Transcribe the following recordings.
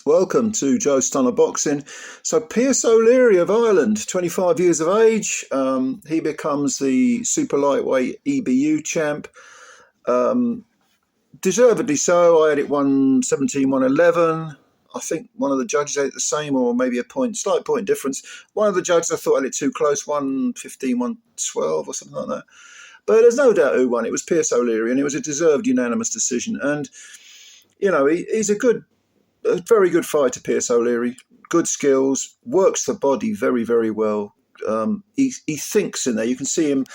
Welcome to Joe Stunner Boxing. So Pierce O'Leary of Ireland, 25 years of age. He becomes the super lightweight EBU champ. Deservedly so. I had it 117, 111. I think one of the judges had it the same, or maybe slight point difference. One of the judges I thought had it too close, 115, 112 or something like that. But there's no doubt who won. It was Pierce O'Leary, and it was a deserved unanimous decision. And, you know, he's a very good fighter, Pierce O'Leary. Good skills, works the body very, very well. He thinks in there. You can see him.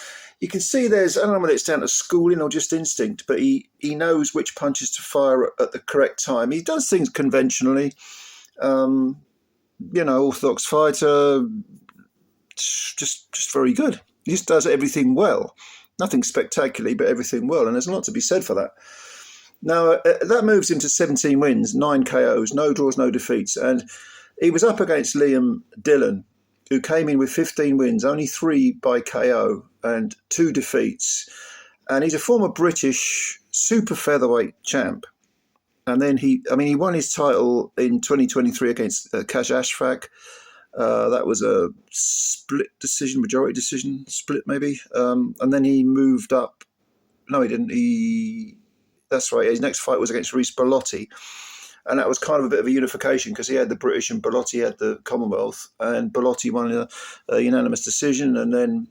You can see there's, I don't know whether it's down to schooling or just instinct, but he knows which punches to fire at the correct time. He does things conventionally. Orthodox fighter, just very good. He just does everything well. Nothing spectacularly, but everything well. And there's a lot to be said for that. Now, that moves him to 17 wins, 9 KOs, no draws, no defeats. And he was up against Liam Dillon, who came in with 15 wins, only 3 by KO and 2 defeats. And he's a former British super-featherweight champ. And then he won his title in 2023 against Kash Ashfaq. That was a split decision, majority decision, split maybe. And then he moved up. No, he didn't. That's right. His next fight was against Reece Bellotti. And that was kind of a bit of a unification because he had the British and Bellotti had the Commonwealth. And Bellotti won a unanimous decision. And then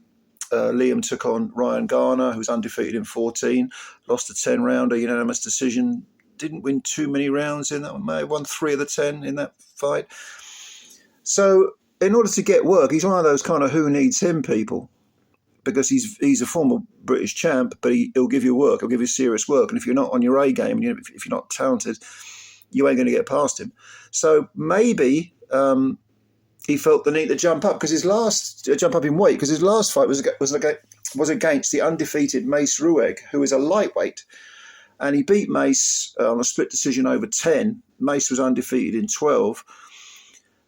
Liam took on Ryan Garner, who was undefeated in 14, lost a 10-rounder, unanimous decision. Didn't win too many rounds in that one. May have won 3 of the 10 in that fight. So in order to get work, he's one of those kind of who needs him people. Because he's a former British champ, but he'll give you work. He'll give you serious work. And if you're not on your A game, and if you're not talented, you ain't going to get past him. So maybe he felt the need to jump up because his last fight was against the undefeated Mace Rueg, who is a lightweight, and he beat Mace on a split decision over 10. Mace was undefeated in 12.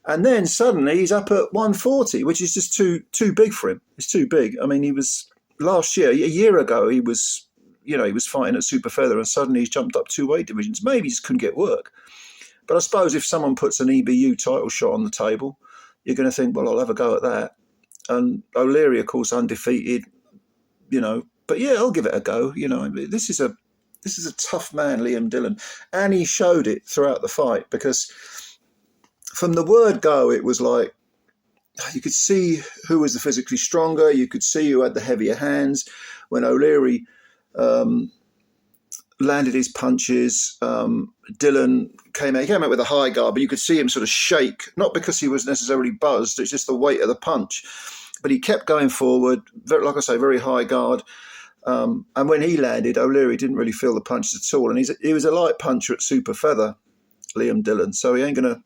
And then suddenly he's up at 140, which is just too big for him. It's too big. I mean, he was last year, a year ago, he was fighting at super feather, and suddenly he's jumped up 2 weight divisions. Maybe he just couldn't get work. But I suppose if someone puts an EBU title shot on the table, you're going to think, well, I'll have a go at that. And O'Leary, of course, undefeated, But yeah, I'll give it a go. This is a tough man, Liam Dillon, and he showed it throughout the fight because from the word go, it was like you could see who was the physically stronger. You could see who had the heavier hands. When O'Leary landed his punches, Dillon came out with a high guard, but you could see him sort of shake, not because he was necessarily buzzed. It's just the weight of the punch. But he kept going forward, like I say, very high guard. And when he landed, O'Leary didn't really feel the punches at all. And he was a light puncher at super feather, Liam Dillon. So he ain't going to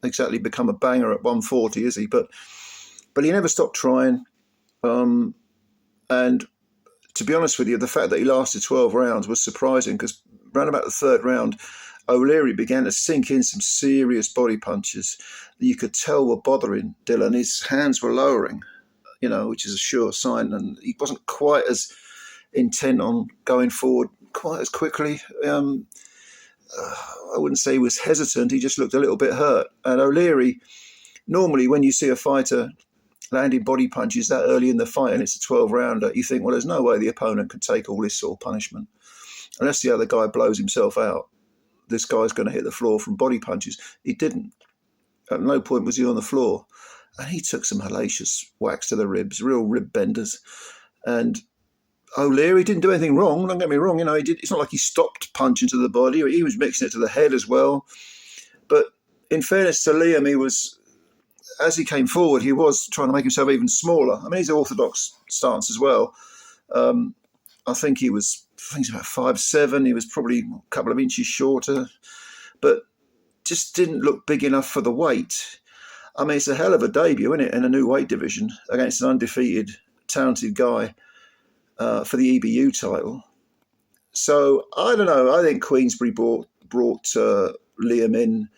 exactly become a banger at 140, is he? But he never stopped trying. And to be honest with you, the fact that he lasted 12 rounds was surprising because around about the 3rd round, O'Leary began to sink in some serious body punches that you could tell were bothering Dillon. His hands were lowering, which is a sure sign. And he wasn't quite as intent on going forward quite as quickly. I wouldn't say he was hesitant. He just looked a little bit hurt. And O'Leary, normally when you see a fighter landing body punches that early in the fight and it's a 12-rounder, you think, well, there's no way the opponent can take all this sort of punishment. Unless the other guy blows himself out, this guy's going to hit the floor from body punches. He didn't. At no point was he on the floor. And he took some hellacious whacks to the ribs, real rib benders. And O'Leary didn't do anything wrong. Don't get me wrong. It's not like he stopped punching to the body. He was mixing it to the head as well. But in fairness to Liam, as he came forward, he was trying to make himself even smaller. I mean, he's an orthodox stance as well. I think he's about 5'7". He was probably a couple of inches shorter, but just didn't look big enough for the weight. I mean, it's a hell of a debut, isn't it, in a new weight division against an undefeated, talented guy. For the EBU title. So, I don't know. I think Queensberry brought Liam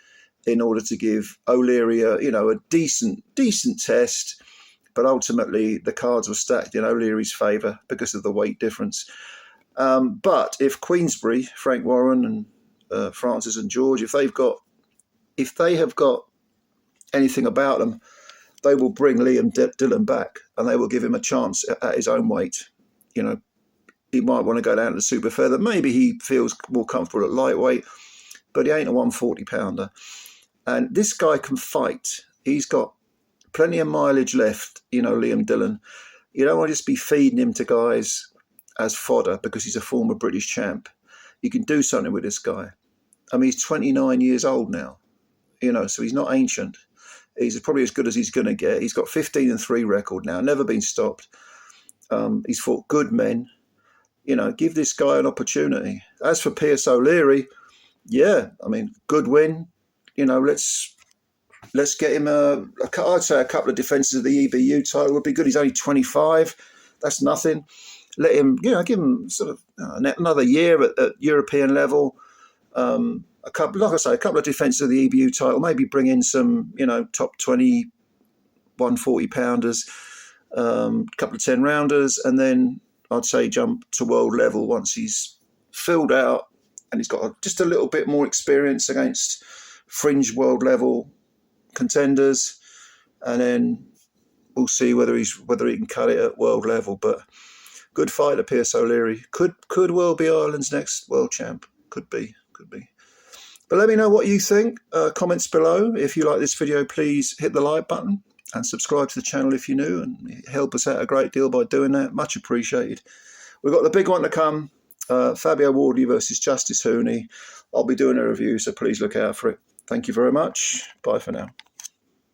in order to give O'Leary a decent test. But ultimately, the cards were stacked in O'Leary's favour because of the weight difference. But if Queensberry, Frank Warren and Francis and George, if they've got if they have got anything about them, they will bring Liam Dillon back and they will give him a chance at his own weight. You know, he might want to go down to super feather. Maybe he feels more comfortable at lightweight, but he ain't a 140 pounder. And this guy can fight. He's got plenty of mileage left, you know, Liam Dillon. You don't want to just be feeding him to guys as fodder because he's a former British champ. You can do something with this guy. I mean, he's 29 years old now, you know, so he's not ancient. He's probably as good as he's going to get. He's got 15-3 record now, never been stopped. He's fought good men. You know, give this guy an opportunity. As for PSO Leary, yeah, I mean, good win. You know, let's get him I'd say a couple of defences of the EBU title would be good. He's only 25. That's nothing. Let him, you know, give him sort of another year at European level. A couple of defences of the EBU title. Maybe bring in some, you know, top 20, 140 pounders, a couple of 10 rounders, and then I'd say jump to world level once he's filled out and he's got just a little bit more experience against fringe world level contenders, and then we'll see whether he can cut it at world level. But good fighter, PSO Leary. Could well be Ireland's next world champ. Could be. But let me know what you think. Comments below. If you like this video, please hit the like button and subscribe to the channel if you're new, and help us out a great deal by doing that. Much appreciated. We've got the big one to come. Fabio Wardley versus Justice Hooney. I'll be doing a review, so please look out for it. Thank you very much. Bye for now.